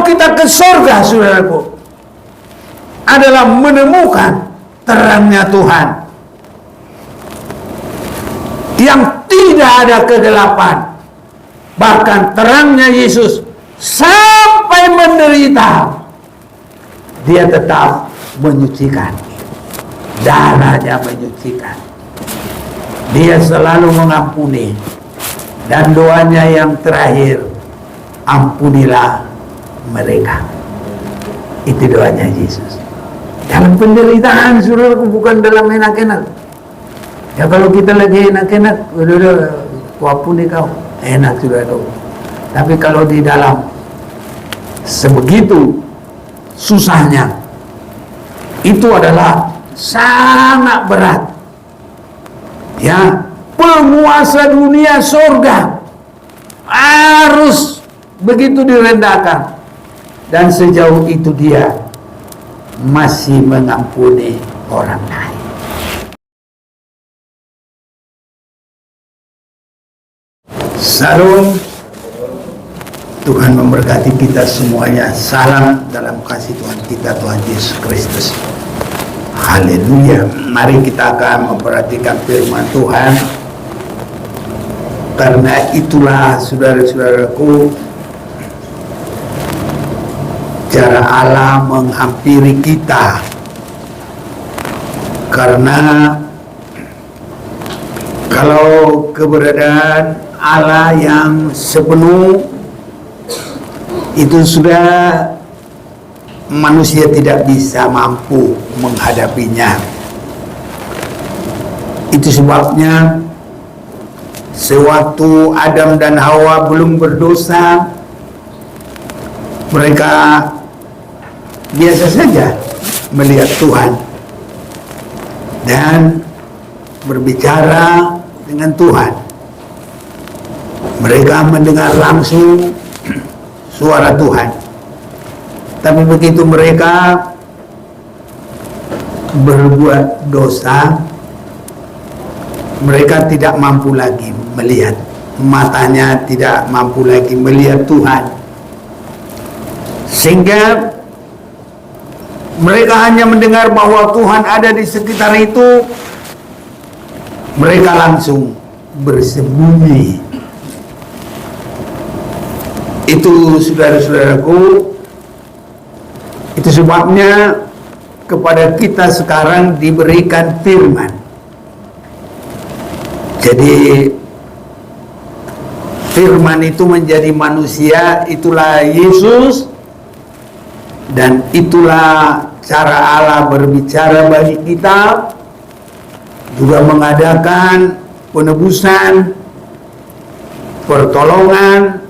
Kalau kita ke surga, saudaraku, adalah menemukan terangnya Tuhan yang tidak ada kegelapan. Bahkan terangnya Yesus sampai menderita, dia tetap menyucikan. Darahnya menyucikan. Dia selalu mengampuni. Dan doanya yang terakhir, ampunilah mereka. Itu doanya Yesus. Dalam penderitaan, saudaraku, bukan dalam enak-enak. Ya kalau kita lagi enak-enak, udah ampuni kau, enak saudaraku. Tapi kalau di dalam sebegitu susahnya, itu adalah sangat berat. Ya, penguasa dunia surga harus begitu direndahkan, dan sejauh itu dia masih mengampuni orang lain. Salam, Tuhan memberkati kita semuanya. Salam dalam kasih Tuhan kita, Tuhan Yesus Kristus. Haleluya. Mari kita akan memperhatikan firman Tuhan. Karena itulah, saudara-saudaraku, cara Allah menghampiri kita. Karena kalau keberadaan Allah yang sepenuh itu sudah manusia tidak bisa mampu menghadapinya. Itu sebabnya sewaktu Adam dan Hawa belum berdosa, mereka biasa saja melihat Tuhan dan berbicara dengan Tuhan. Mereka mendengar langsung suara Tuhan. Tapi begitu mereka berbuat dosa, mereka tidak mampu lagi melihat. Matanya tidak mampu lagi melihat Tuhan. Sehingga mereka hanya mendengar bahwa Tuhan ada di sekitar itu, mereka langsung bersembunyi. Itu saudara-saudaraku, itu sebabnya kepada kita sekarang diberikan firman. Jadi firman itu menjadi manusia, itulah Yesus. Dan itulah cara Allah berbicara bagi kita, juga mengadakan penebusan, pertolongan,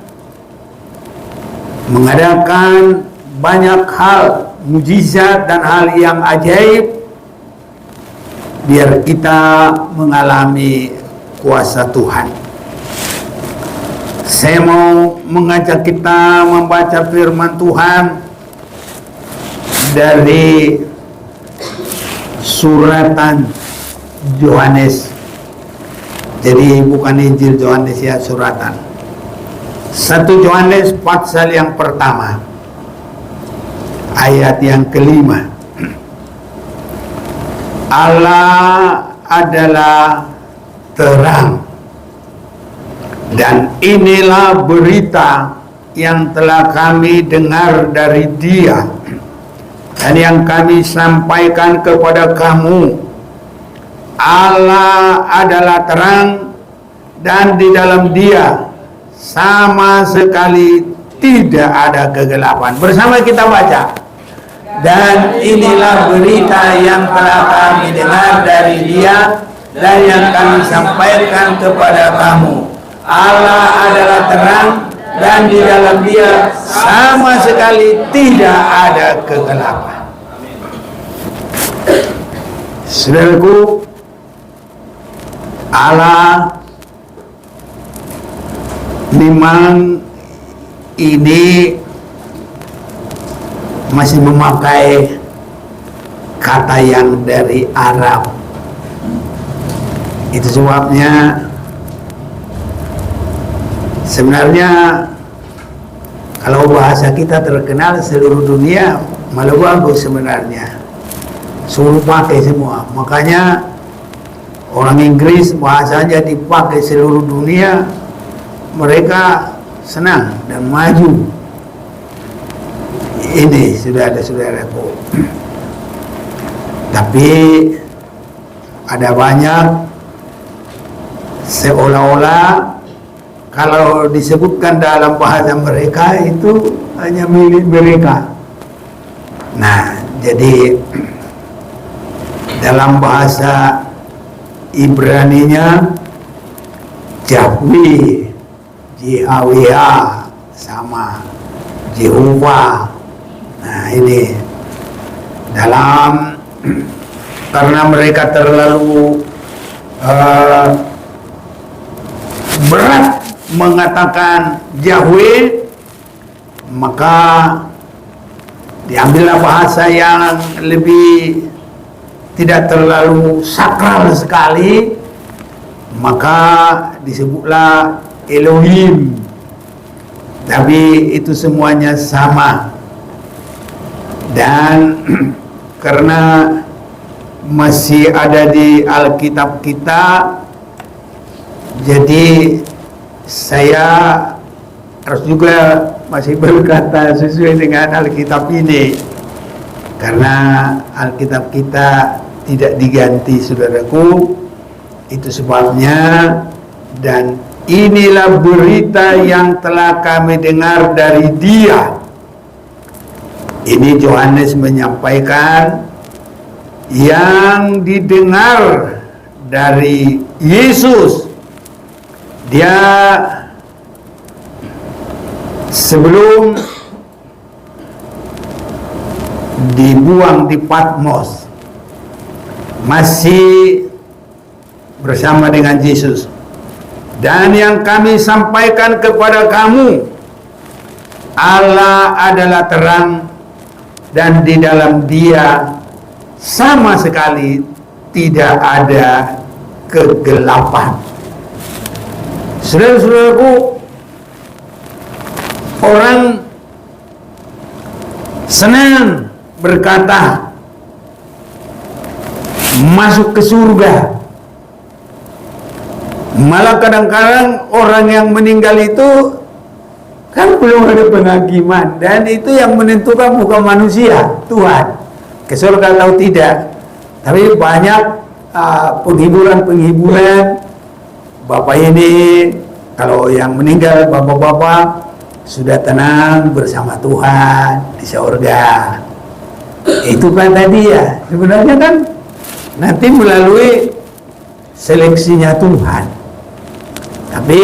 mengadakan banyak hal, mujizat dan hal yang ajaib, biar kita mengalami kuasa Tuhan. Saya mau mengajak kita membaca firman Tuhan dari suratan Yohanes. Jadi bukan Injil Yohanes ya, suratan. 1 Yohanes pasal yang pertama, ayat yang kelima. Allah adalah terang, dan inilah berita yang telah kami dengar dari Dia dan yang kami sampaikan kepada kamu. Allah adalah terang, dan di dalam Dia sama sekali tidak ada kegelapan. Bersama kita baca. Dan inilah berita yang telah kami dengar dari Dia dan yang kami sampaikan kepada kamu. Allah adalah terang, dan di dalam Dia sama sekali tidak ada kegelapan. Saudaraku, Allah memang ini masih memakai kata yang dari Arab. Itu sebabnya sebenarnya Kalau bahasa kita terkenal seluruh dunia, malah bagus sebenarnya. Suruh pakai semua. Makanya orang Inggris bahasanya dipakai seluruh dunia, mereka senang dan maju. Ini saudara-saudaraku. Tapi ada banyak seolah-olah kalau disebutkan dalam bahasa mereka itu hanya milik mereka. Nah, jadi dalam bahasa Ibraninya Yahweh, JHWH sama Jehovah. Nah, ini dalam karena mereka terlalu berat mengatakan Yahweh, maka diambillah bahasa yang lebih tidak terlalu sakral sekali, maka disebutlah Elohim. Tapi itu semuanya sama. Dan karena masih ada di Alkitab kita, jadi saya harus juga masih berkata sesuai dengan Alkitab ini, karena Alkitab kita tidak diganti, saudaraku. Itu sebabnya, dan inilah berita yang telah kami dengar dari Dia. Ini Yohanes menyampaikan yang didengar dari Yesus. Dia sebelum dibuang di Patmos masih bersama dengan Yesus. Dan yang kami sampaikan kepada kamu, Allah adalah terang, dan di dalam Dia sama sekali tidak ada kegelapan. Saudara-saudaraku, orang senang berkata masuk ke surga. Malah kadang-kadang orang yang meninggal itu kan belum ada penghakiman, dan itu yang menentukan bukan manusia, Tuhan, ke surga atau tidak. Tapi banyak penghiburan. Bapak ini kalau yang meninggal, bapak-bapak sudah tenang bersama Tuhan di surga. Itu kata dia. Sebenarnya kan nanti melalui seleksinya Tuhan. Tapi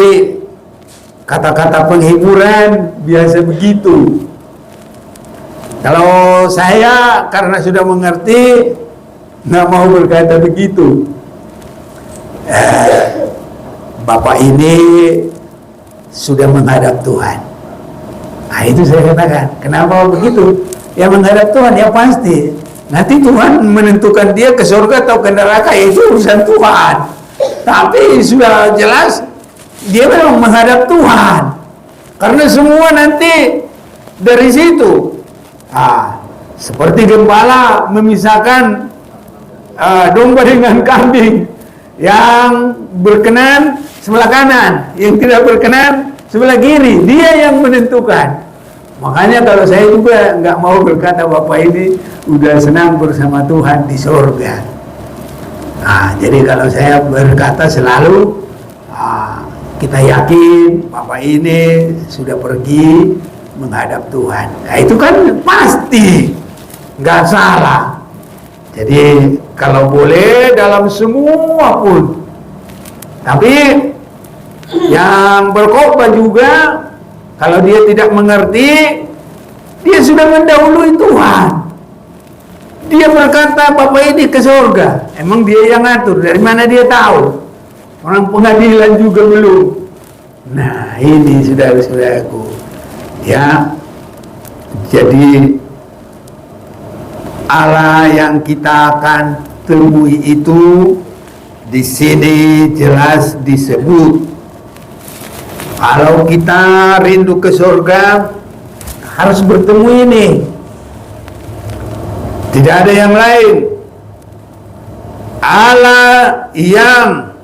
kata-kata penghiburan biasa begitu. Kalau saya karena sudah mengerti, nggak mau berkata begitu. Bapak ini sudah menghadap Tuhan. Nah, itu saya katakan, kenapa begitu? Ya menghadap Tuhan, ya pasti. Nanti Tuhan menentukan dia ke surga atau ke neraka, itu urusan Tuhan. Tapi sudah jelas dia memang menghadap Tuhan, karena semua nanti dari situ. Seperti gembala memisahkan domba dengan kambing, yang berkenan sebelah kanan, yang tidak berkenan sebelah kiri. Dia yang menentukan. Makanya kalau saya juga nggak mau berkata Bapak ini udah senang bersama Tuhan di surga. Jadi kalau saya berkata selalu kita yakin Bapak ini sudah pergi menghadap Tuhan. Nah, itu kan pasti nggak salah. Jadi kalau boleh dalam semua pun. Tapi yang berkhotbah juga, kalau dia tidak mengerti, dia sudah mendahului Tuhan. Dia berkata Bapak ini ke surga. Emang dia yang ngatur, dari mana dia tahu? Orang pengadilan juga belum. Nah, ini saudara-saudaraku, ya. Jadi Allah yang kita akan temui itu di sini jelas disebut. Kalau kita rindu ke surga, harus bertemu ini. Tidak ada yang lain. Allah yang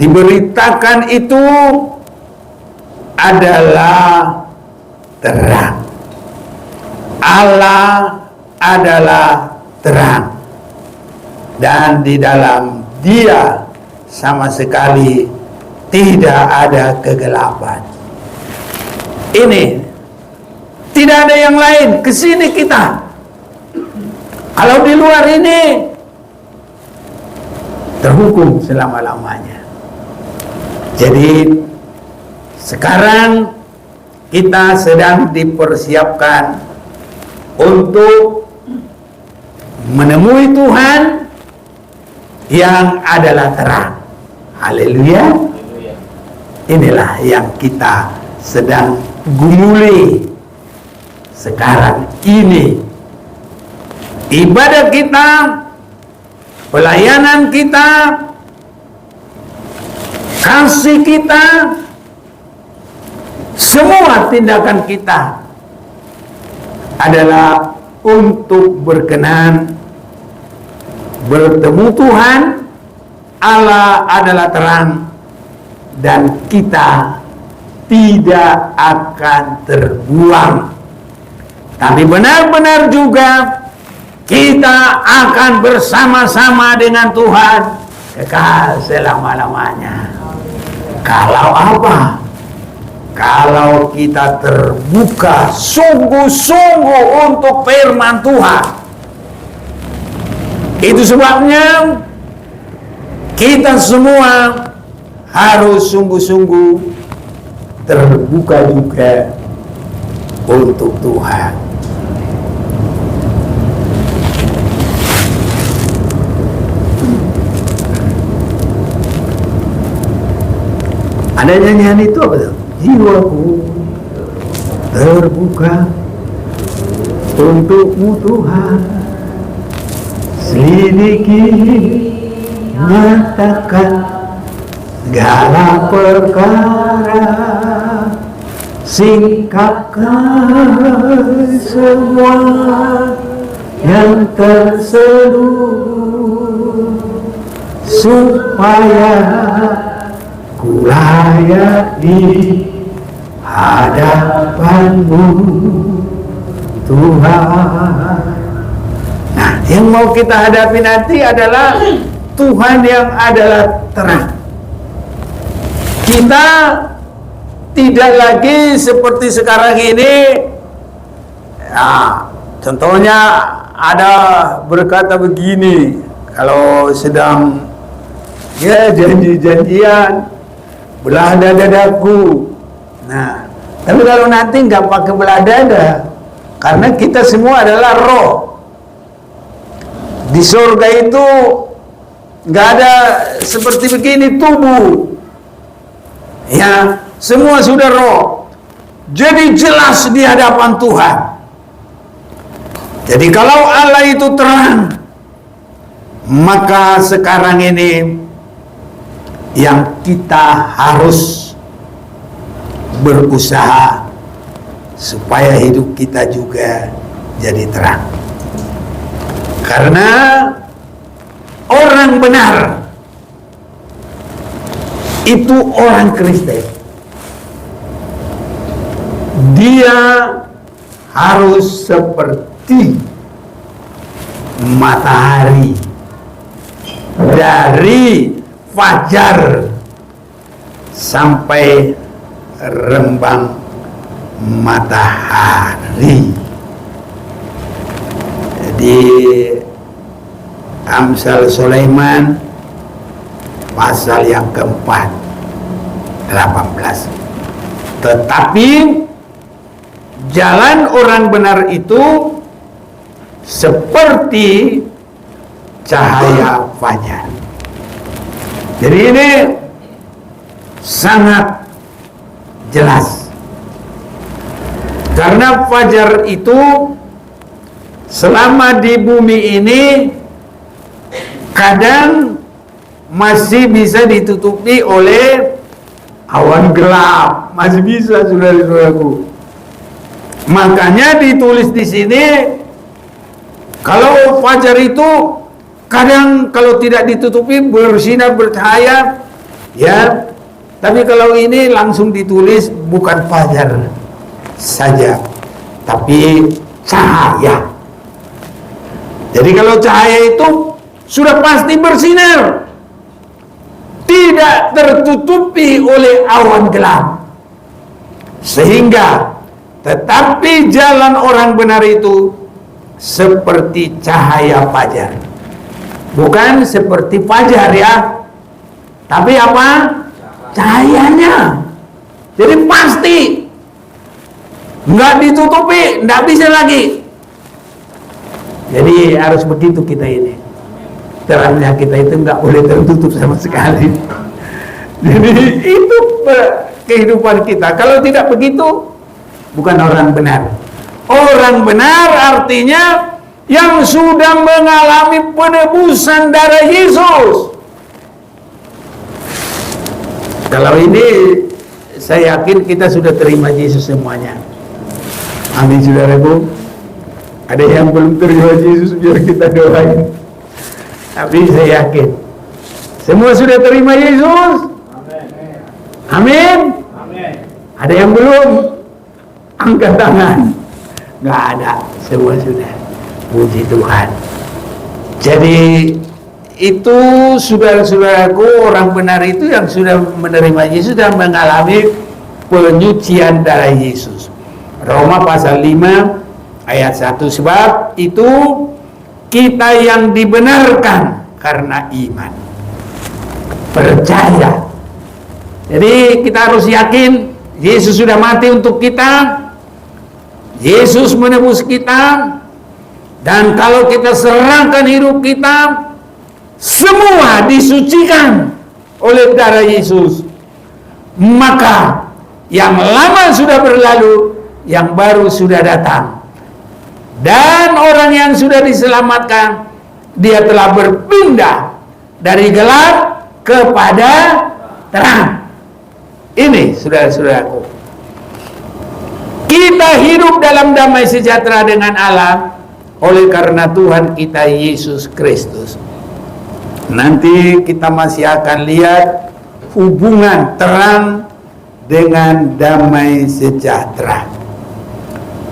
diberitakan itu adalah terang. Allah adalah terang, dan di dalam Dia sama sekali tidak ada kegelapan. Ini tidak ada yang lain. Kesini kita. Kalau di luar ini terhukum selama-lamanya. Jadi sekarang kita sedang dipersiapkan untuk menemui Tuhan yang adalah terang. Haleluya. Inilah yang kita sedang gumuli sekarang ini. Ibadah kita, pelayanan kita, kasih kita, semua tindakan kita adalah untuk berkenan bertemu Tuhan. Allah adalah terang, dan kita tidak akan terbuang, tapi benar-benar juga kita akan bersama-sama dengan Tuhan kekal selama-lamanya. Kalau apa? Kalau kita terbuka sungguh-sungguh untuk firman Tuhan. Itu sebabnya kita semua harus sungguh-sungguh terbuka juga untuk Tuhan. Ada nyanyian itu apa tuh? Jiwaku terbuka untukmu Tuhan, selidiki, nyatakan segala perkara, singkapkan semua yang terseduh, supaya ku layak di hadapanmu Tuhan. Nah, yang mau kita hadapi nanti adalah Tuhan yang adalah terang. Kita tidak lagi seperti sekarang ini. Nah, contohnya ada berkata begini, kalau sedang janji-janjian, belah dada dadaku. Nah, tapi kalau nanti nggak pakai belah dada, karena kita semua adalah roh. Di surga itu nggak ada seperti begini tubuh, ya, semua sudah roh. Jadi jelas di hadapan Tuhan. Jadi kalau Allah itu terang, maka sekarang ini yang kita harus berusaha supaya hidup kita juga jadi terang. Karena orang benar itu orang Kristen. Dia harus seperti matahari dari fajar sampai rembang matahari. Di Amsal Sulaiman pasal yang keempat 18. Tetapi jalan orang benar itu seperti cahaya fajar. Jadi ini sangat jelas. Karena fajar itu selama di bumi ini kadang masih bisa ditutupi oleh awan gelap, masih bisa, saudara-saudaraku. Makanya ditulis di sini, kalau fajar itu kadang kalau tidak ditutupi bersinar bercahaya, ya. Tapi kalau ini langsung ditulis bukan fajar saja, tapi cahaya. Jadi kalau cahaya itu sudah pasti bersinar, tidak tertutupi oleh awan gelap, sehingga tetapi jalan orang benar itu seperti cahaya fajar, bukan seperti fajar ya, tapi apa? Cahayanya. Jadi pasti, nggak ditutupi, nggak bisa lagi. Jadi harus begitu kita ini. Terangnya kita itu nggak boleh tertutup sama sekali. Jadi itu kehidupan kita. Kalau tidak begitu, bukan orang benar. Orang benar artinya yang sudah mengalami penebusan darah Yesus. Kalau ini saya yakin kita sudah terima Yesus semuanya. Amin saudaraku. Ada yang belum terima Yesus, biar kita doain. Tapi saya yakin semua sudah terima Yesus. Amin. Amin. Ada yang belum? Angkat tangan. Nggak ada, semua sudah. Puji Tuhan. Jadi itu saudara-saudaraku, orang benar itu yang sudah menerima Yesus dan mengalami penyucian darah Yesus. Roma pasal 5 ayat 1, sebab itu kita yang dibenarkan karena iman, percaya. Jadi kita harus yakin Yesus sudah mati untuk kita, Yesus menebus kita, dan kalau kita serahkan hidup kita, semua disucikan oleh darah Yesus, maka yang lama sudah berlalu, yang baru sudah datang. Dan orang yang sudah diselamatkan, dia telah berpindah dari gelap kepada terang. Ini saudara-saudaraku, kita hidup dalam damai sejahtera dengan Allah oleh karena Tuhan kita Yesus Kristus. Nanti kita masih akan lihat hubungan terang dengan damai sejahtera.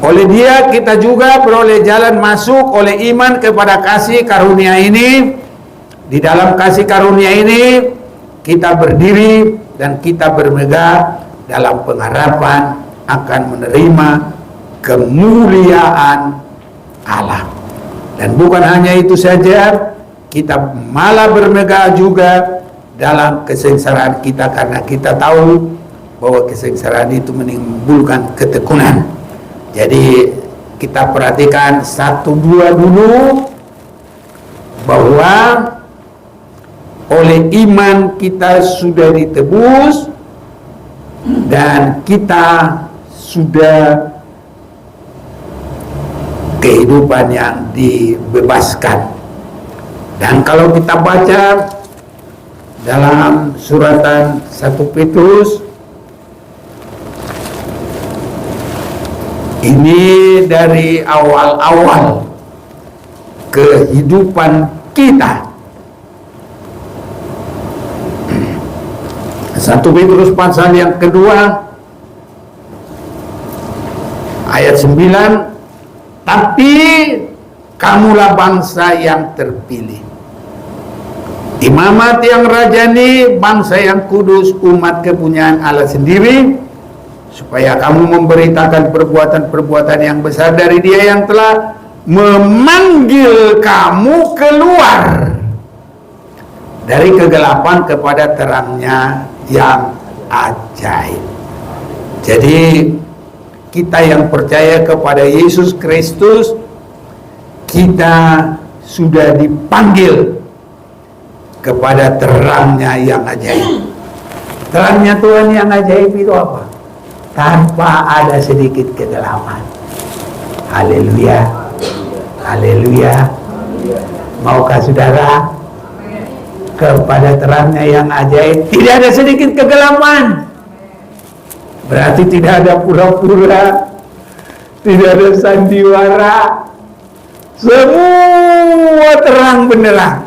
Oleh dia kita juga beroleh jalan masuk oleh iman kepada kasih karunia ini. Di dalam kasih karunia ini kita berdiri dan kita bermegah dalam pengharapan akan menerima kemuliaan Allah. Dan bukan hanya itu saja, kita malah bermegah juga dalam kesengsaraan kita, karena kita tahu bahwa kesengsaraan itu menimbulkan ketekunan. Jadi kita perhatikan 1-2 dulu, bahwa oleh iman kita sudah ditebus dan kita sudah kehidupan yang dibebaskan. Dan kalau kita baca dalam suratan 1 Petrus, ini dari awal-awal kehidupan kita. 1 Petrus pasal yang kedua ayat 9, tapi kamulah bangsa yang terpilih, imamat yang rajani, bangsa yang kudus, umat kepunyaan Allah sendiri, supaya kamu memberitakan perbuatan-perbuatan yang besar dari Dia yang telah memanggil kamu keluar dari kegelapan kepada terangnya yang ajaib. Jadi kita yang percaya kepada Yesus Kristus, kita sudah dipanggil kepada terangnya yang ajaib. Terangnya Tuhan yang ajaib itu apa? Tanpa ada sedikit kegelapan. Haleluya, haleluya. Maukah saudara kepada terangnya yang ajaib? Tidak ada sedikit kegelapan. Berarti tidak ada pura-pura, tidak ada sandiwara, semua terang benderang.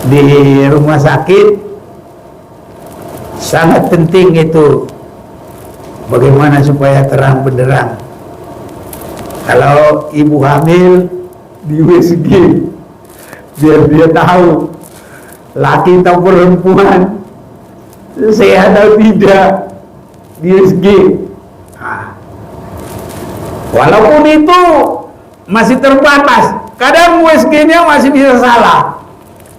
Di rumah sakit sangat penting itu bagaimana supaya terang benderang. Kalau ibu hamil di USG, biar dia tahu laki atau perempuan, sehat atau tidak di USG. Nah, walaupun itu masih terbatas, kadang USG-nya masih bisa salah.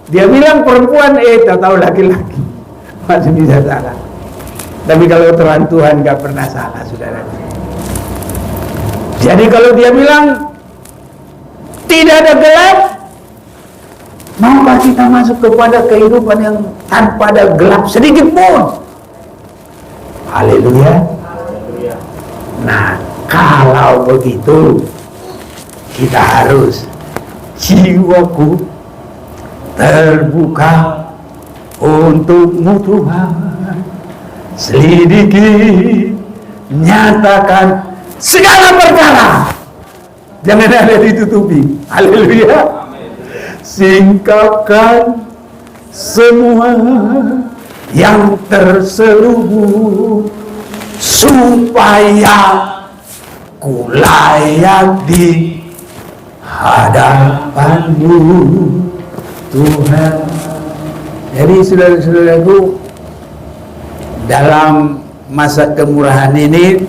Dia bilang perempuan, tak tahu laki-laki, masih bisa salah. Tapi kalau Tuhan nggak pernah salah, saudara. Jadi kalau dia bilang tidak ada gelap, maukah kita masuk kepada kehidupan yang tanpa ada gelap sedikit pun? Haleluya. Nah, kalau begitu kita harus jiwaku terbuka untukmu Tuhan, selidiki, nyatakan segala perkara, jangan ada ditutupi. Haleluya. Singkapkan semua yang terselubung supaya ku layak di hadapanmu Tuhan. Jadi saudara-saudaraku, dalam masa kemurahan ini,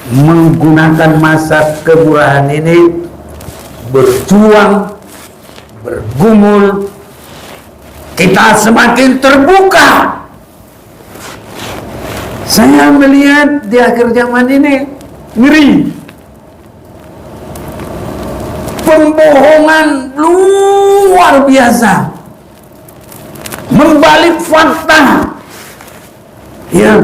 menggunakan masa kemurahan ini, berjuang, bergumul, kita semakin terbuka. Saya melihat di akhir zaman ini ngeri, pembohongan luar biasa, membalik fakta. Ya,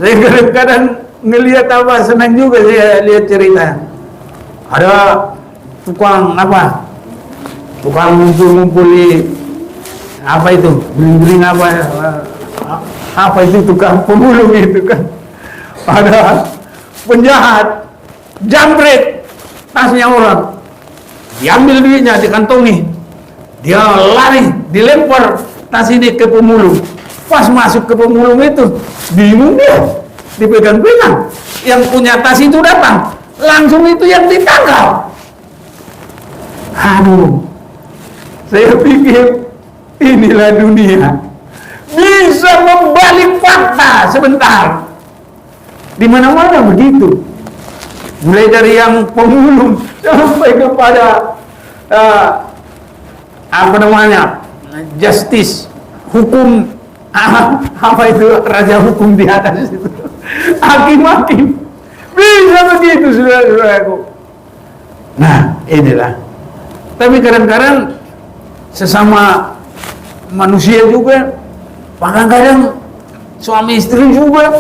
saya kadang-kadang ngelihat apa, senang juga saya lihat cerita. Ada tukang ngumpul-ngumpuli apa itu, bling-bling apa itu, tukang pemulung itu kan. Ada penjahat jambret tasnya orang, diambil duitnya, dikantongi, dia lari, dilempar tas ini ke pemulung. Pas masuk ke pemulung itu, bingung dia, dipegang-pegang. Yang punya tas itu datang, langsung itu yang ditangkap. Aduh, saya pikir inilah dunia, bisa membalik fakta sebentar. Di mana-mana begitu, mulai dari yang pemulung sampai kepada justice, hukum, apa itu, raja hukum di atas itu, hakim-hakim, bisa begitu, saudara-saudaraku. Nah, inilah. Tapi kadang-kadang sesama manusia juga, kadang-kadang suami istri juga,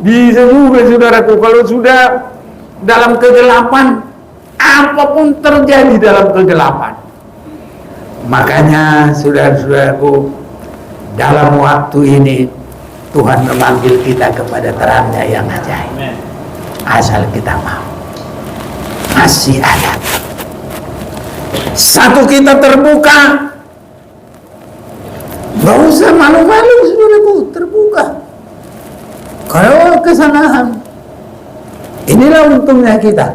bisa juga, saudaraku, kalau sudah dalam kegelapan, apapun terjadi dalam kegelapan. Makanya, saudara-saudaraku, dalam waktu ini Tuhan memanggil kita kepada terangnya yang ajaib. Asal kita mau. Masih ada. Satu, kita terbuka. Gak usah malu-malu, saudaraku, terbuka. Kalau kesalahan, inilah untungnya kita.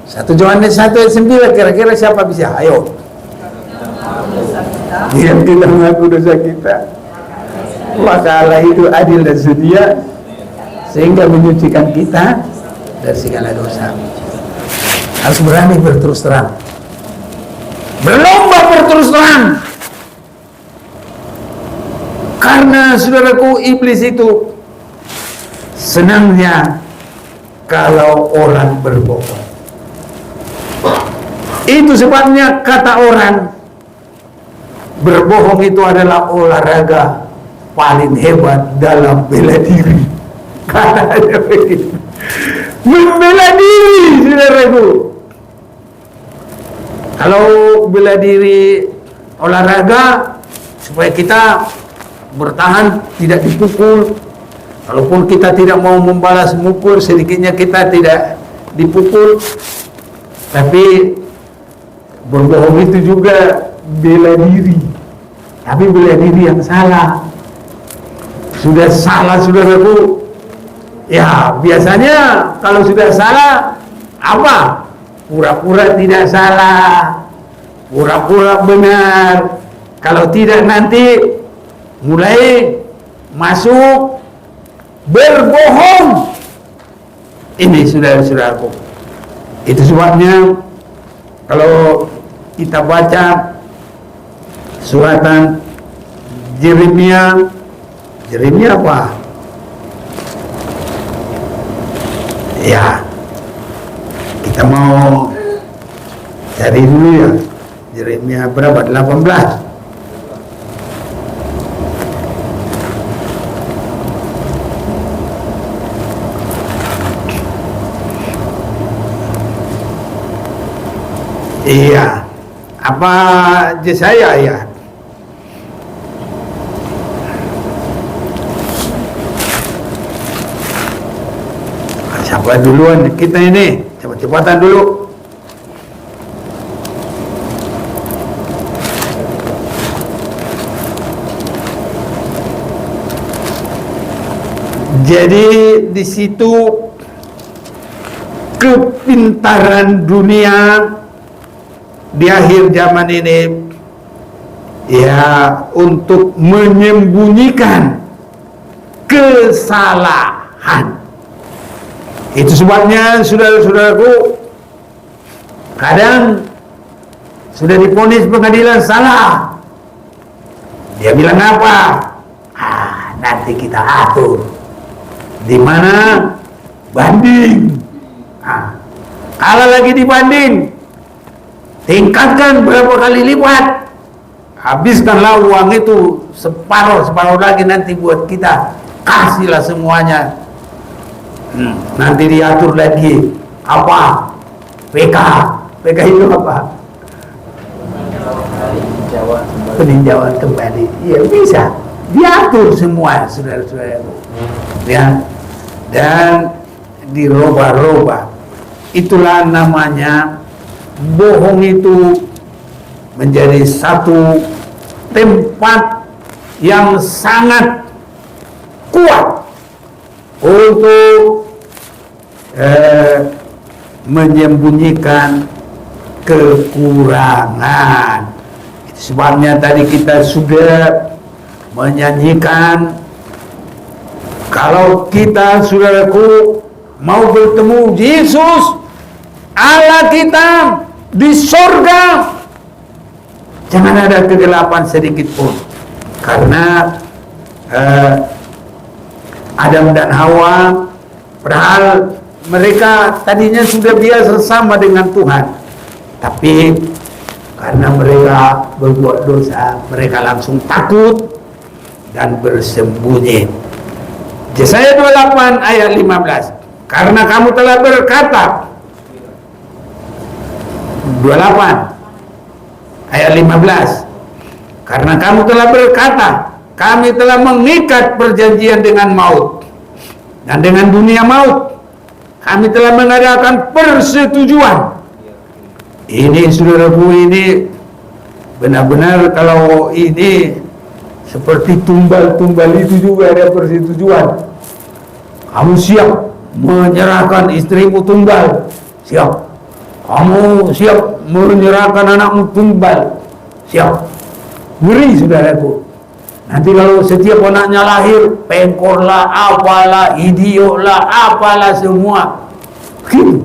1 Yohanes 1:9, kira-kira siapa bisa? Ayo. Yang kita mengaku dosa kita, maka Allah itu adil dan setia, sehingga menyucikan kita dari segala dosa. Harus berani berterus terang, berlomba berterus terang. Karena saudaraku, iblis itu senangnya kalau orang berbohong. Itu sebabnya kata orang, berbohong itu adalah olahraga paling hebat dalam bela diri. Katanya begitu. Membela diri, saudaraku. Kalau bela diri olahraga, supaya kita bertahan, tidak dipukul, Walaupun kita tidak mau membalas mukul, sedikitnya kita tidak dipukul, tapi berbohong itu juga bela diri, tapi bela diri yang salah. Sudah salah, saudaraku, ya biasanya kalau sudah salah apa? Pura-pura tidak salah, pura-pura benar. Kalau tidak nanti mulai masuk berbohong. Ini saudara-saudaraku, itu sebabnya kalau kita baca suratan Yeremia apa? Ya, kita mau cari dulu ya. Yeremia berapa? 18. Iya, apa Yesaya ya? Siapa duluan kita ini? Cepat-cepatan dulu. Jadi di situ kepintaran dunia di akhir zaman ini ya untuk menyembunyikan kesalahan. Itu sebabnya saudara-saudaraku, kadang sudah divonis pengadilan salah, dia bilang apa? Nanti kita atur di mana banding. Kalau lagi dibanding, tingkatkan berapa kali lipat, habiskanlah uang itu separuh lagi nanti buat kita, kasihlah semuanya. Nanti diatur lagi apa? PK itu apa? Peninjauan kembali. Iya bisa diatur semua, saudara-saudara. Ya, dan dirubah-rubah. Itulah namanya bohong itu menjadi satu tempat yang sangat kuat untuk menyembunyikan kekurangan. Sebabnya tadi kita sudah menyanyikan, kalau kita, saudaraku, mau bertemu Yesus Allah kita di sorga, jangan ada kegelapan sedikit pun. Karena Adam dan Hawa, padahal mereka tadinya sudah biasa sama dengan Tuhan, tapi karena mereka berbuat dosa, mereka langsung takut dan bersembunyi. Yesaya 28 ayat 15, karena kamu telah berkata, 28 ayat 15, karena kamu telah berkata, kami telah mengikat perjanjian dengan maut dan dengan dunia maut kami telah mengadakan persetujuan. Ini saudaraku, ini benar-benar kalau ini seperti tumbal-tumbal itu juga ada persetujuan. Kamu siap menyerahkan istrimu tumbal? Siap. Kamu siap menyerahkan anakmu tumbal? Siap. Ngeri saudaraku. Nanti kalau setiap anaknya lahir, pengkor lah, apalah, idiot lah, apalah semua. Gitu.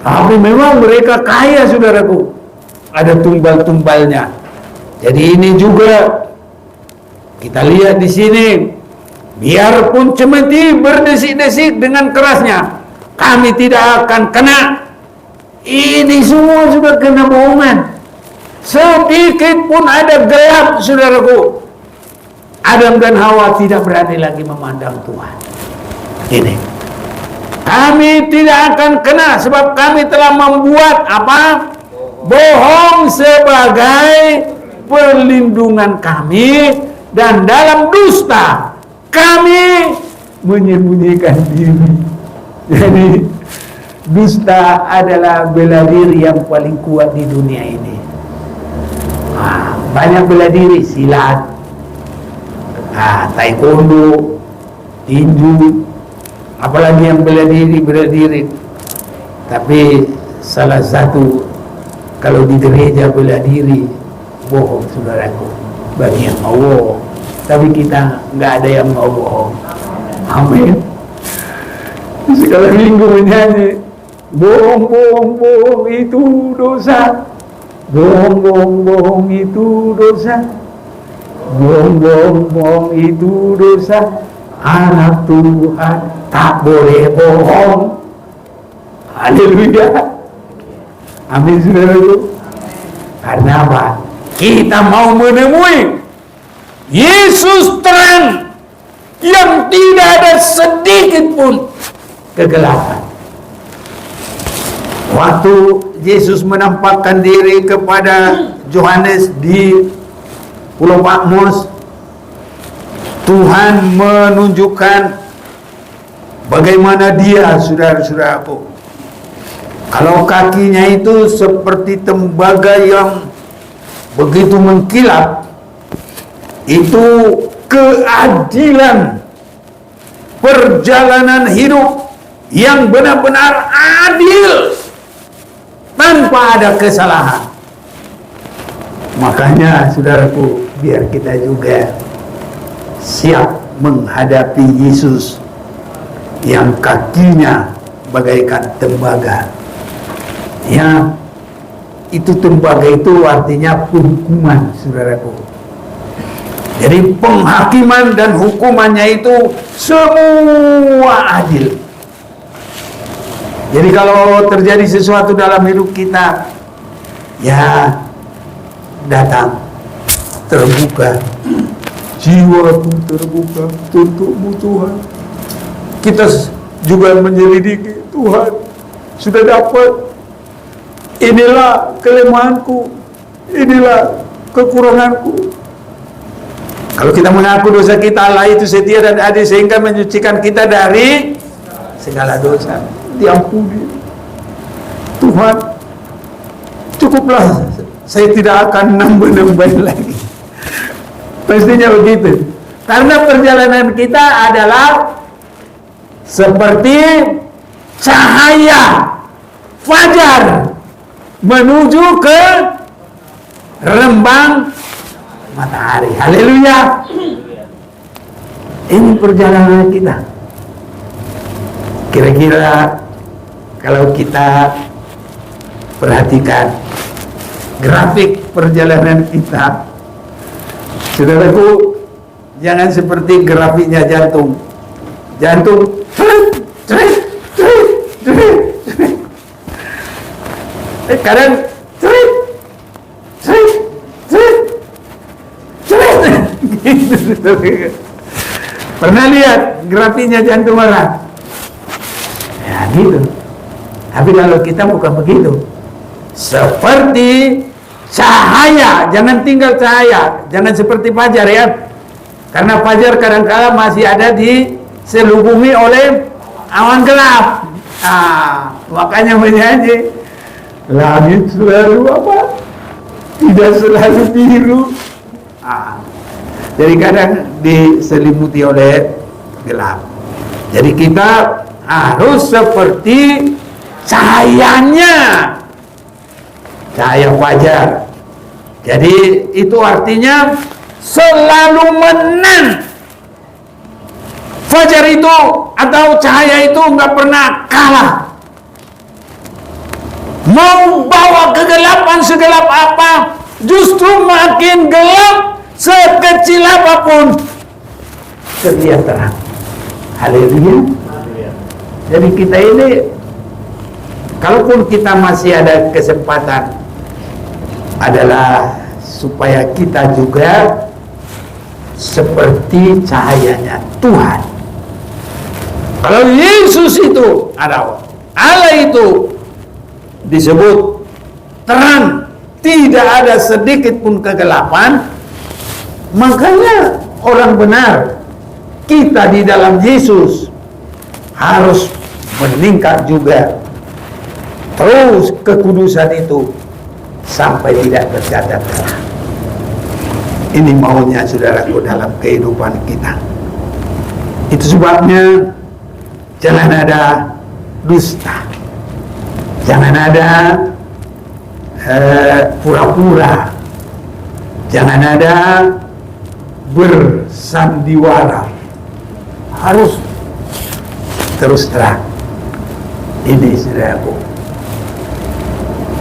Tapi memang mereka kaya saudaraku. Ada tumbal-tumbalnya. Jadi ini juga kita lihat di sini. Biarpun cemeti berdesik-desik dengan kerasnya, kami tidak akan kena. Ini semua sudah kena bohongan. Sedikit pun ada gelap saudaraku, Adam dan Hawa tidak berani lagi memandang Tuhan. Ini kami tidak akan kena, sebab kami telah membuat apa? Bohong sebagai perlindungan kami, dan dalam dusta kami menyembunyikan diri. Jadi dusta adalah bela diri yang paling kuat di dunia ini. Banyak bela diri, silat, taekwondo, tinju, apalagi yang bela diri. Tapi salah satu, kalau di gereja bela diri, bohong saudaraku, bagi yang mau bohong. Tapi kita nggak ada yang mau bohong. Amin. Sekali minggu menyanyi, bohong itu dosa, bohong itu dosa, bohong itu dosa. Anak Tuhan tak boleh bohong. Haleluya. Amin saudaraku. Karena apa? Kita mau menemui Yesus terang yang tidak ada sedikit pun kegelapan. Waktu Yesus menampakkan diri kepada Yohanes di Pulau Patmos, Tuhan menunjukkan bagaimana dia, saudara-saudaraku. Kalau kakinya itu seperti tembaga yang begitu mengkilap, itu keadilan perjalanan hidup yang benar-benar adil tanpa ada kesalahan. Makanya saudaraku, biar kita juga siap menghadapi Yesus yang kakinya bagaikan tembaga. Ya, itu tembaga itu artinya penghukuman, saudaraku. Jadi penghakiman dan hukumannya itu semua adil. Jadi kalau terjadi sesuatu dalam hidup kita, ya datang, terbuka, jiwaku terbuka untukmu Tuhan. Kita juga menyelidiki, Tuhan sudah dapat, inilah kelemahanku, inilah kekuranganku. Kalau kita mengaku dosa kita, Allah itu setia dan adil sehingga menyucikan kita dari segala dosa. Diampuni. Tuhan, cukuplah, saya tidak akan nambah-nambahin lagi. Pastinya begitu. Karena perjalanan kita adalah seperti cahaya fajar menuju ke rembang matahari. Haleluya. Ini perjalanan kita. Kira-kira kalau kita perhatikan grafik perjalanan kita, saudaraku, jangan seperti grafiknya jantung. Jantung kadang pernah lihat grafiknya jantung orang? Ya gitu. Tapi kalau kita bukan begitu. Seperti cahaya, jangan tinggal cahaya, jangan seperti fajar ya. Karena fajar kadang-kala masih ada diselubungi oleh awan gelap. Makanya menyanyi, langit selalu apa? Tidak selalu biru. Jadi kadang diselimuti oleh gelap. Jadi kita harus seperti cahayanya, cahaya fajar. Jadi itu artinya selalu menang. Fajar itu atau cahaya itu nggak pernah kalah. Mau bawa kegelapan segelap apa, justru makin gelap, sekecil apapun terlihat terang. Haleluya. Jadi kita ini, kalaupun kita masih ada kesempatan, adalah supaya kita juga seperti cahayanya Tuhan. Kalau Yesus itu ada, Allah itu disebut terang, tidak ada sedikit pun kegelapan, makanya orang benar kita di dalam Yesus harus meningkat juga. Terus kekudusan itu sampai tidak tercatat salah. Ini maunya saudaraku dalam kehidupan kita. Itu sebabnya jangan ada dusta, jangan ada pura-pura, jangan ada bersandiwara, harus terus terang. Ini saudaraku.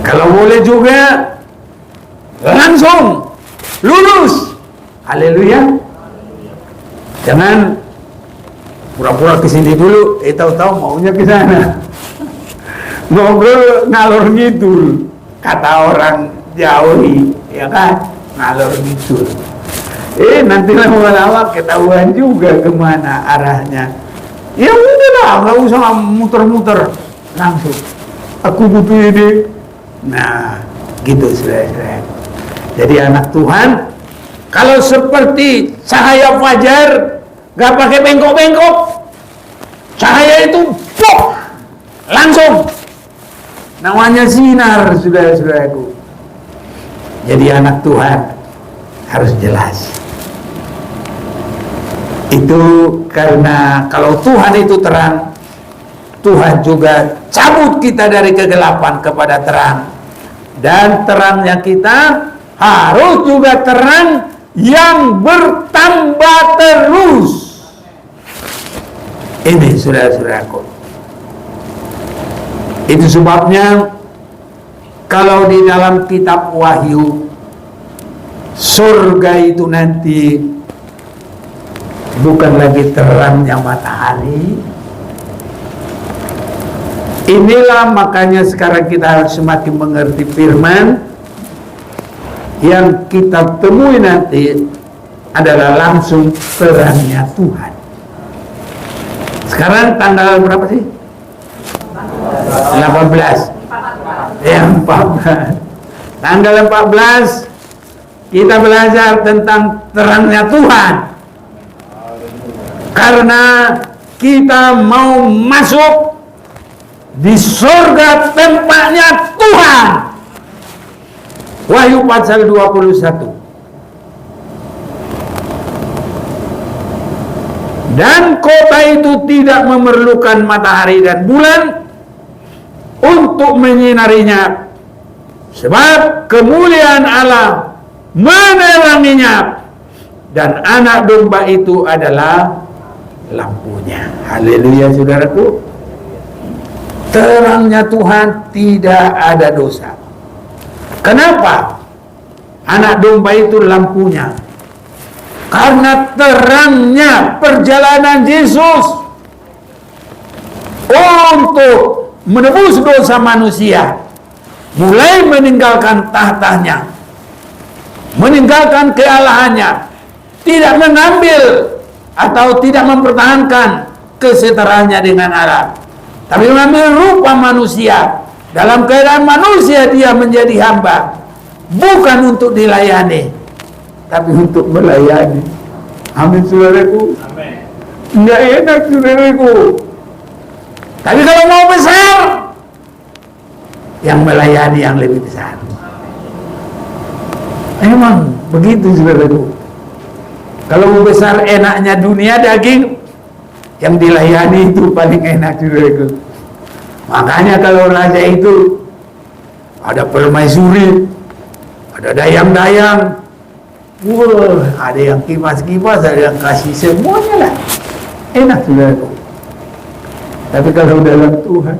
Kalau boleh juga langsung lulus. Haleluya. Jangan pura-pura ke sini dulu, tahu-tahu maunya ke sana. Ngobrol ngalor ngidul, kata orang Jawi, ya kan? Ngalor ngidul. Nanti lama-lama ketahuan juga kemana arahnya. Ya udah lah, nggak usah muter-muter, langsung. Aku butuh ini. Nah, gitu saudara-saudara. Jadi anak Tuhan, kalau seperti cahaya fajar, gak pakai bengkok-bengkok, cahaya itu pok, langsung. Namanya sinar, saudara-saudaraku. Jadi anak Tuhan harus jelas. Itu karena kalau Tuhan itu terang, Tuhan juga cabut kita dari kegelapan kepada terang. Dan terangnya kita harus juga terang yang bertambah terus. Ini saudara-saudaraku. Itu sebabnya kalau di dalam kitab Wahyu, surga itu nanti bukan lagi terangnya matahari. Inilah makanya sekarang kita harus semakin mengerti firman. Yang kita temui nanti adalah langsung terangnya Tuhan. Sekarang tanggal berapa sih? 18. 14. Tanggal 14 kita belajar tentang terangnya Tuhan. Karena kita mau masuk di surga tempatnya Tuhan. Wahyu pasal 21. Dan kota itu tidak memerlukan matahari dan bulan untuk menyinarinya, sebab kemuliaan Allah meneranginya, dan anak domba itu adalah lampunya. Haleluya saudaraku. Terangnya Tuhan tidak ada dosa. Kenapa? Anak domba itu lampunya. Karena terangnya perjalanan Yesus untuk menebus dosa manusia, mulai meninggalkan tahtanya, meninggalkan kealahannya, tidak mengambil atau tidak mempertahankan kesetaraannya dengan Allah, tapi mengambil rupa manusia. Dalam keadaan manusia dia menjadi hamba, bukan untuk dilayani, tapi untuk melayani. Amin saudaraku. Nggak enak saudaraku. Tapi kalau mau besar, yang melayani yang lebih besar. Emang begitu saudaraku. Kalau mau besar enaknya dunia daging, yang dilayani itu paling enak saudaraku. Makanya kalau raja itu ada permaisuri, ada dayang-dayang, ada yang kipas-kipas, ada yang kasih, semuanya lah enak saudaraku. Tapi kalau dalam Tuhan,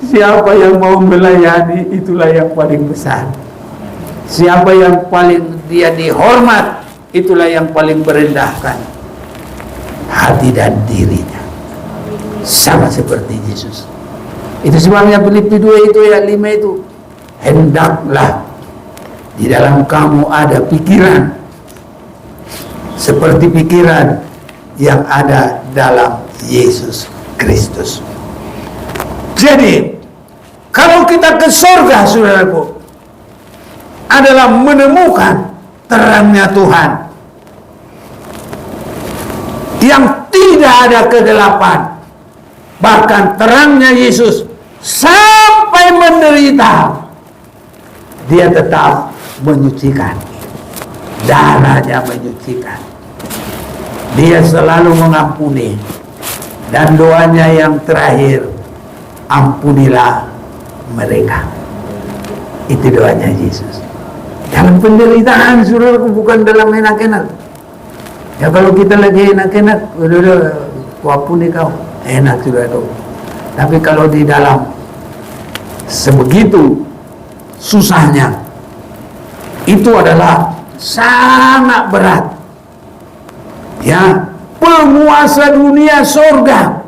siapa yang mau melayani, itulah yang paling besar. Siapa yang paling dia dihormat, itulah yang paling merendahkan hati dan dirinya, sama seperti Yesus. Itu sebabnya Filipi 2 itu ayat 5 itu, hendaklah di dalam kamu ada pikiran seperti pikiran yang ada dalam Yesus Kristus. Jadi kalau kita ke surga saudaraku, adalah menemukan terangnya Tuhan. yang tidak ada kegelapan. Bahkan terangnya Yesus sampai menderita, dia tetap menyucikan. Darahnya menyucikan. Dia selalu mengampuni. Dan doanya yang terakhir, ampunilah mereka. Itu doanya Yesus. Dalam penderitaan, saudaraku, bukan dalam enak-enak. Ya kalau kita lagi enak-enak, udah kuampuni kau, enak sudah itu. Tapi kalau di dalam sebegitu susahnya, itu adalah sangat berat. Ya, penguasa dunia surga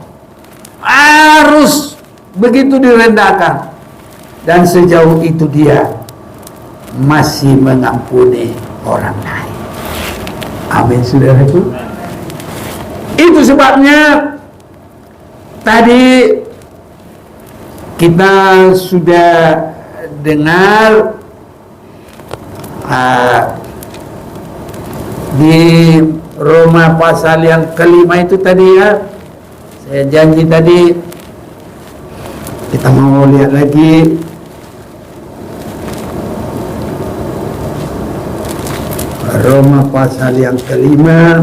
harus begitu direndahkan, dan sejauh itu dia masih mengampuni orang lain. Amin, saudaraku. Itu sebabnya tadi kita sudah dengar di Roma pasal yang kelima itu tadi ya. Saya janji tadi kita mau lihat lagi. Roma pasal yang kelima.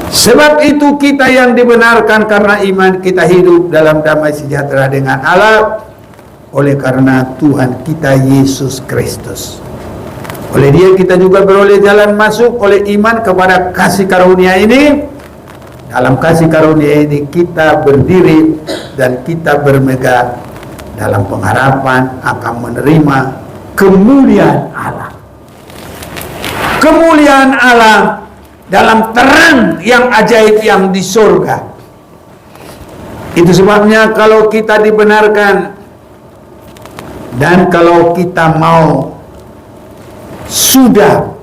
Sebab itu kita yang dibenarkan karena iman, kita hidup dalam damai sejahtera dengan Allah oleh karena Tuhan kita Yesus Kristus. Oleh dia kita juga beroleh jalan masuk oleh iman kepada kasih karunia ini. Dalam kasih karunia ini kita berdiri dan kita bermegah dalam pengharapan akan menerima kemuliaan Allah. Kemuliaan Allah dalam terang yang ajaib yang di surga. Itu sebabnya kalau kita dibenarkan dan kalau kita mau sudah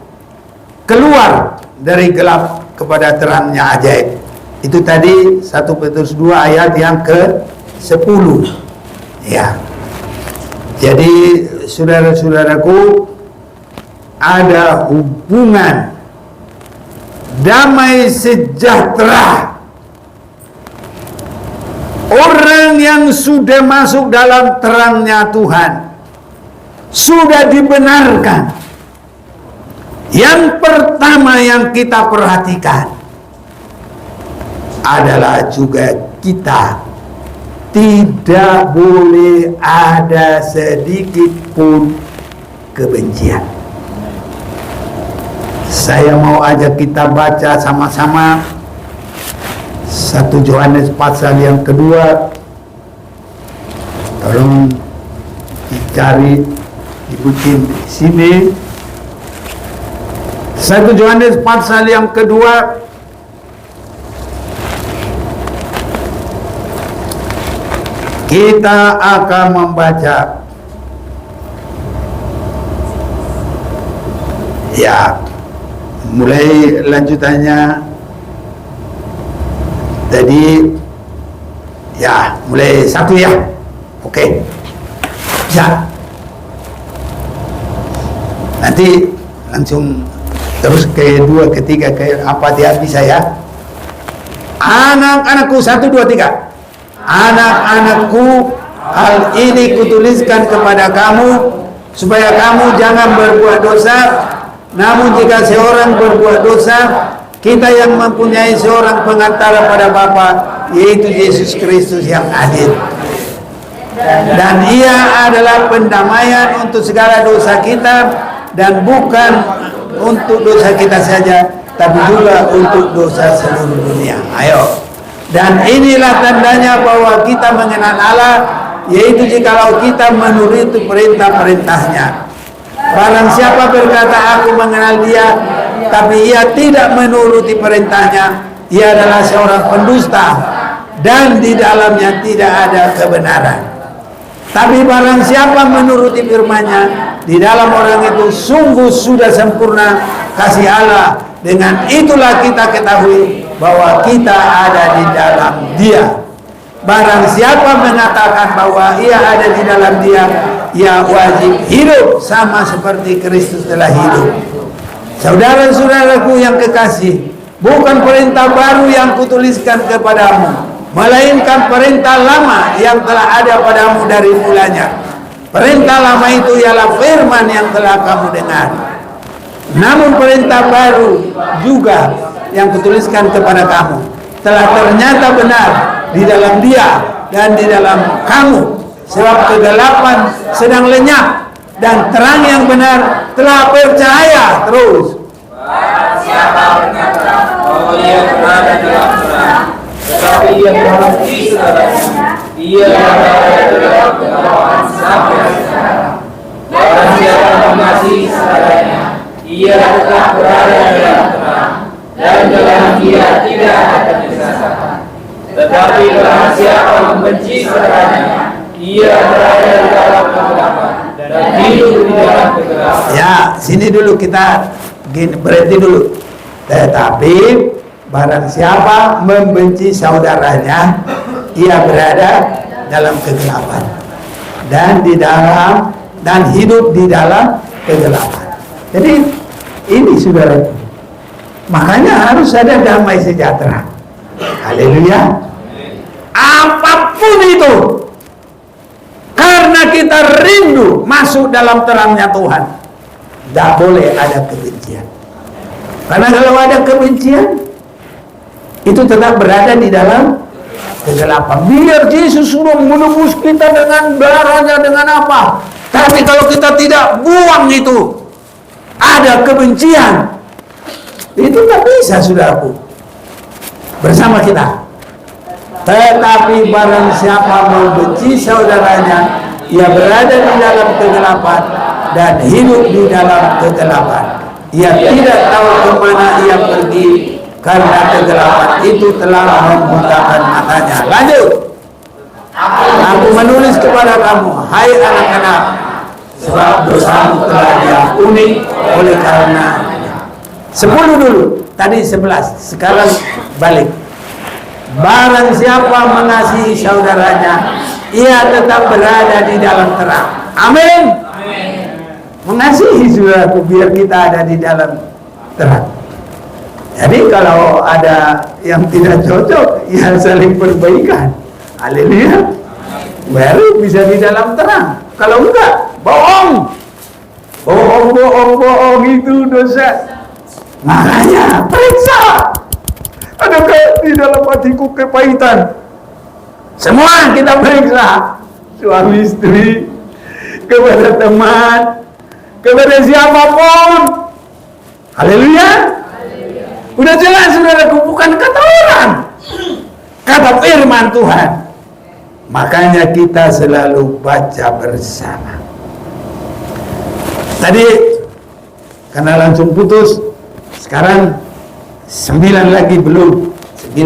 keluar dari gelap kepada terangnya ajaib. Itu tadi 1 Petrus 2 ayat yang ke-10. Ya. Jadi saudara-saudaraku, ada hubungan damai sejahtera. Orang yang sudah masuk dalam terangnya Tuhan sudah dibenarkan. Yang pertama yang kita perhatikan adalah juga kita tidak boleh ada sedikit pun kebencian. Saya mau ajak kita baca sama-sama 1 Yohanes pasal yang kedua. Tolong dicari, dibutin di sini. 1 Yohanes pasal yang kedua. Kita akan membaca ya, mulai lanjutannya tadi ya, mulai 1 ya. Oke. Ya. Nanti langsung terus ke 2, ke 3, ke 4 ya, bisa ya. Anak-anakku, 1, 2, 3. Anak-anakku, hal ini kutuliskan kepada kamu supaya kamu jangan berbuat dosa. Namun jika seorang berbuat dosa, kita yang mempunyai seorang pengantara pada Bapa, yaitu Yesus Kristus yang adil. Dan ia adalah pendamaian untuk segala dosa kita, dan bukan untuk dosa kita saja, tapi juga untuk dosa seluruh dunia. Ayo. Dan inilah tandanya bahwa kita mengenal Allah, yaitu jikalau kita menuruti perintah-perintahnya. Barang siapa berkata aku mengenal dia, tapi ia tidak menuruti perintahnya, ia adalah seorang pendusta, dan di dalamnya tidak ada kebenaran. Tapi barang siapa menuruti firman-Nya, di dalam orang itu sungguh sudah sempurna kasih Allah. Dengan itulah kita ketahui bahwa kita ada di dalam Dia. Barang siapa mengatakan bahwa ia ada di dalam Dia, ia wajib hidup sama seperti Kristus telah hidup. Saudara-saudaraku yang kekasih, bukan perintah baru yang kutuliskan kepadamu, melainkan perintah lama yang telah ada padamu dari mulanya. Perintah lama itu ialah firman yang telah kamu dengar. Namun perintah baru juga yang kutuliskan kepada kamu telah ternyata benar di dalam Dia dan di dalam kamu, sebab kegelapan sedang lenyap dan terang yang benar telah percaya terus. Siapa berkata bahwa ia berada dalam terang, tetapi ia membenci saudaranya, ia berada dalam kegelapan sampai sekarang. Barang siapa mengasihi saudaranya, ia tetap berada dalam terang, dan dalam Dia tidak ada kesesatan. Tetapi barang siapa membenci saudaranya, ia berada di dalam kegelapan dan hidup di dalam kegelapan. Ya, sini dulu kita berhenti dulu. Tetapi barang siapa membenci saudaranya, ia berada dalam kegelapan dan hidup di dalam kegelapan. Jadi ini saudaraku, makanya harus ada damai sejahtera. Haleluya. Apapun itu, karena kita rindu masuk dalam terangnya Tuhan, tidak boleh ada kebencian. Karena kalau ada kebencian, itu tetap berada di dalam kegelapan. Biar Yesus suruh menebus kita dengan darahnya, dengan apa, tapi kalau kita tidak buang itu, ada kebencian, itu tidak bisa, saudaraku, bersama kita. Tetapi barang siapa membenci saudaranya, ia berada di dalam kegelapan dan hidup di dalam kegelapan. Ia tidak tahu kemana ia pergi, karena kegelapan itu telah membutakan matanya. Lanjut. Aku menulis kepada kamu, hai anak-anak, sebab dosamu telah diampuni oleh karena 10 dulu, tadi 11, sekarang balik. Barang siapa mengasihi saudaranya, ia tetap berada di dalam terang. Amin. Mengasihi saudaraku, biar kita ada di dalam terang. Jadi kalau ada yang tidak cocok, ya saling perbaikan. Haleluya. Baru bisa di dalam terang. Kalau enggak, bohong. Bohong itu dosa. Makanya periksa. Adakah di dalam hatiku kepahitan? Semua kita periksa. Suami istri, kepada teman, kepada siapapun. Haleluya. Udah jelas saudaraku, bukan kata orang, kata firman Tuhan. Makanya kita selalu baca bersama. Tadi karena langsung putus, sekarang 9 lagi belum. 9.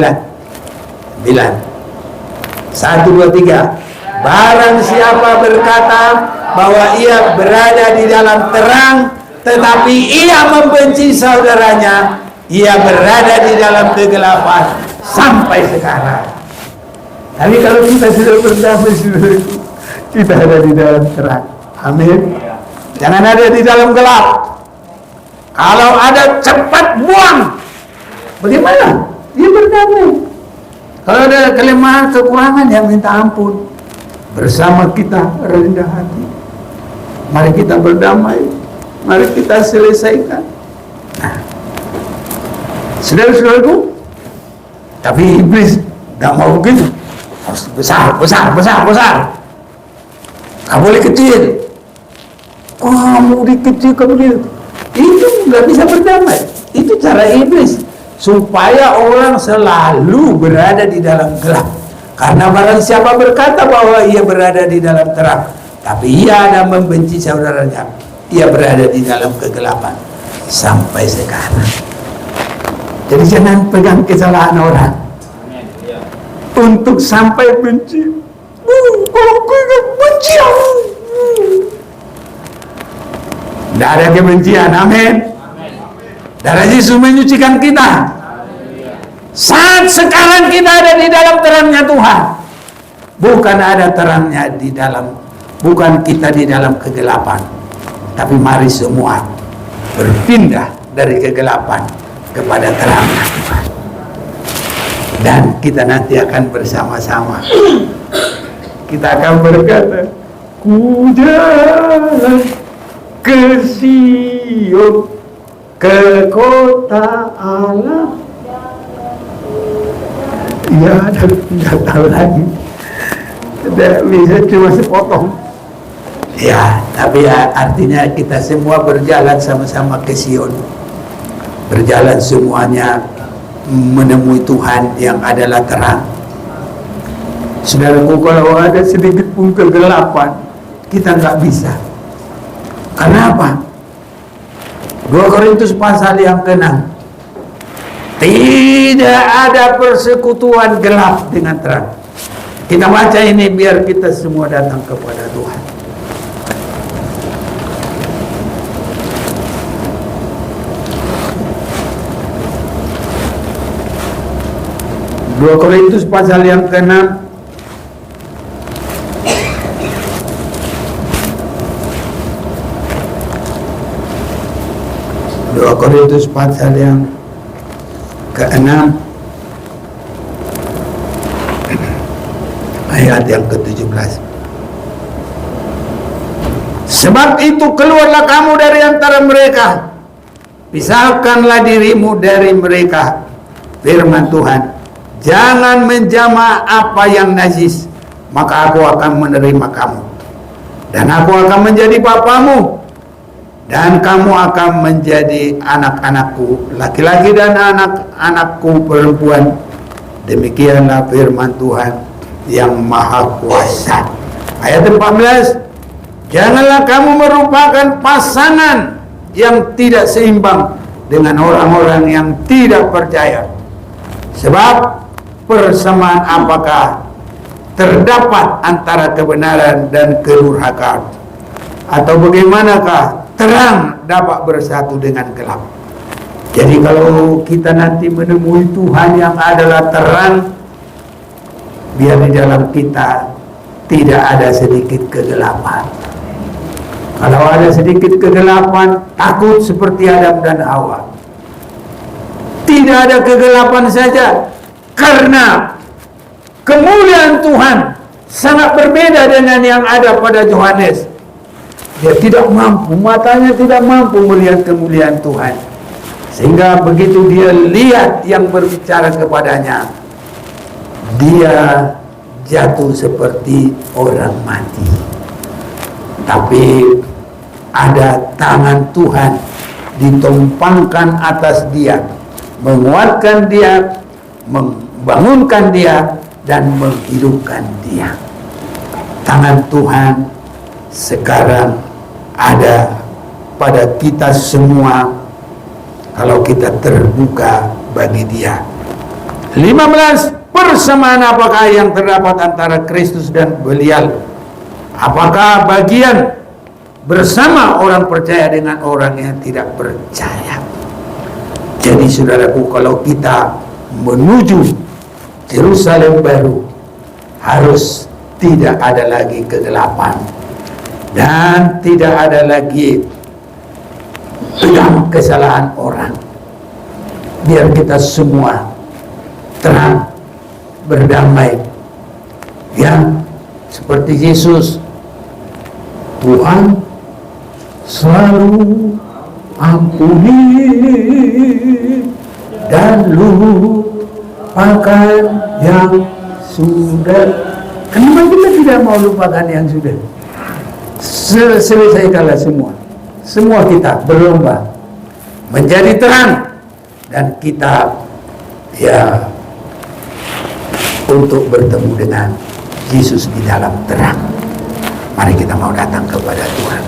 1, 2, 3. Barang siapa berkata bahwa ia berada di dalam terang, tetapi ia membenci saudaranya, ia berada di dalam kegelapan sampai sekarang. Tapi kalau kita sudah berdamai, kita ada di dalam terang. Amin. Jangan ada di dalam gelap. Kalau ada, cepat buang. Bagaimana? Dia berdamai. Kalau ada kelemahan, kekurangan, ya minta ampun. Bersama kita rendah hati. Mari kita berdamai. Mari kita selesaikan. Nah, saudara-saudaraku, tapi iblis tidak mau begitu. Harus besar. Gak boleh kecil. Kamu dikecilkan begitu, itu nggak bisa berdamai. Itu cara iblis, supaya orang selalu berada di dalam gelap. Karena barang siapa berkata bahwa ia berada di dalam terang, tapi ia ada membenci saudaranya, ia berada di dalam kegelapan sampai sekarang. Jadi jangan pegang kesalahan orang untuk sampai benci. Kalau gue benci aku, tidak ada kebencian. Amin. Darah Yesus menyucikan kita. Saat sekarang kita ada di dalam terangnya Tuhan, bukan ada terangnya di dalam, bukan kita di dalam kegelapan. Tapi mari semua berpindah dari kegelapan kepada terang. Dan kita nanti akan bersama-sama, kita akan berkata, ku jalan ke Sion, ke kota Allah. Ya, nggak tahu lagi. Tidak bisa, cuma sepotong. Ya, tapi ya, artinya kita semua berjalan sama-sama ke Sion. Berjalan semuanya menemui Tuhan yang adalah terang. Saudaraku, kalau ada sedikit pun kegelapan, kita nggak bisa. Kenapa? 2 Korintus pasal yang ke-6. Tidak ada persekutuan gelap dengan terang. Kita baca ini biar kita semua datang kepada Tuhan. Dua Korintus pasal yang ke-6 2 Korintus pasal yang ke-6 ayat yang ke-17. Sebab itu keluarlah kamu dari antara mereka, pisahkanlah dirimu dari mereka, firman Tuhan. Jangan menjamah apa yang najis, maka aku akan menerima kamu, dan aku akan menjadi bapamu, dan kamu akan menjadi anak-anakku laki-laki dan anak-anakku perempuan. Demikianlah firman Tuhan yang Maha Kuasa. Ayat 14, janganlah kamu merupakan pasangan yang tidak seimbang dengan orang-orang yang tidak percaya. Sebab persamaan apakah terdapat antara kebenaran dan kedurhakaan? Atau bagaimanakah terang dapat bersatu dengan gelap? Jadi kalau kita nanti menemui Tuhan yang adalah terang, biar di dalam kita tidak ada sedikit kegelapan. Kalau ada sedikit kegelapan, takut seperti Adam dan Hawa. Tidak ada kegelapan saja, karena kemuliaan Tuhan sangat berbeda dengan yang ada pada Yohanes. Dia tidak mampu, matanya tidak mampu melihat kemuliaan Tuhan, sehingga begitu dia lihat yang berbicara kepadanya, dia jatuh seperti orang mati. Tapi ada tangan Tuhan ditumpangkan atas dia, menguatkan dia, membangunkan dia, dan menghidupkan dia. Tangan Tuhan sekarang ada pada kita semua kalau kita terbuka bagi dia. 15, persamaan apakah yang terdapat antara Kristus dan Belial? Apakah bagian bersama orang percaya dengan orang yang tidak percaya? Jadi saudaraku, kalau kita menuju Yerusalem baru, harus tidak ada lagi kegelapan dan tidak ada lagi kesalahan orang. Biar kita semua terang, berdamai, yang seperti Yesus, Tuhan selalu ampuni dan lupakan yang sudah. Kenapa kita tidak mau lupakan yang sudah? Selesaikanlah semua kita berlomba menjadi terang, dan kita ya untuk bertemu dengan Yesus di dalam terang. Mari kita mau datang kepada Tuhan.